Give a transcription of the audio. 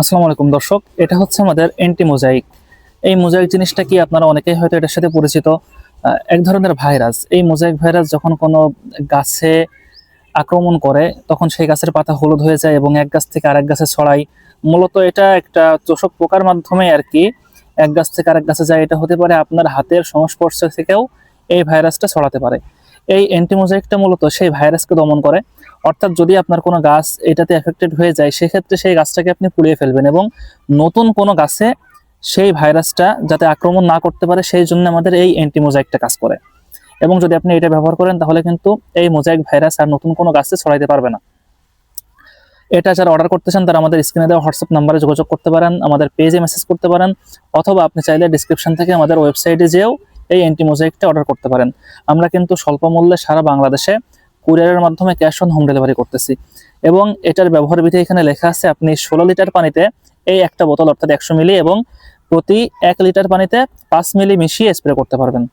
আসসালামু আলাইকুম দর্শক, এটা হচ্ছে আমাদের অ্যান্টি মোজাইক। এই মোজাইক জিনিসটা কি আপনারা অনেকেই হয়তো এটার সাথে পরিচিত। এক ধরনের ভাইরাস। এই মোজাইক ভাইরাস যখন কোনো গাছে আক্রমণ করে তখন সেই গাছের পাতা হলুদ হয়ে যায় এবং এক গাছ থেকে আরেক গাছে ছড়ায়। মূলত এটা একটা চোষক পোকার মাধ্যমে আর কি এক গাছ থেকে আরেক গাছে যায়। এটা হতে পারে আপনার হাতের সংস্পর্শ থেকেও এই ভাইরাসটা ছড়াতে পারে। এই অ্যান্টিমোজাইকটা মূলত সেই ভাইরাসকে দমন করে। অর্থাৎ যদি আপনার কোনো গাছ এটাতে এফেক্টেড হয়ে যায় সেক্ষেত্রে সেই গাছটাকে আপনি পুড়িয়ে ফেলবেন এবং নতুন কোনো গাছে সেই ভাইরাসটা যাতে আক্রমণ না করতে পারে সেই জন্য আমাদের এই অ্যান্টিমোজাইকটা কাজ করে। এবং যদি আপনি এটা ব্যবহার করেন তাহলে কিন্তু এই মোজাইক ভাইরাস আর নতুন কোনো গাছে ছড়াইতে পারবে না। এটা যারা অর্ডার করতে চান তারা আমাদের স্ক্রিনে দেওয়া হোয়াটসঅ্যাপ নাম্বারে যোগাযোগ করতে পারেন, আমাদের পেজে মেসেজ করতে পারেন, অথবা আপনি চাইলে ডিসক্রিপশন থেকে আমাদের ওয়েবসাইটে যেও এই অ্যান্টিমোজাইকটা অর্ডার করতে পারেন। আমরা কিন্তু স্বল্প মূল্যে সারা বাংলাদেশে কুরিয়ারের মাধ্যমে ক্যাশ অন হোম ডেলিভারি করতেছি। এবং এটার ব্যবহার বিধি এখানে লেখা আছে, আপনি 16 লিটার পানিতে এই একটা বোতল অর্থাৎ 100 মিলি এবং প্রতি 1 লিটার পানিতে 5 মিলি মিশিয়ে স্প্রে করতে পারবেন।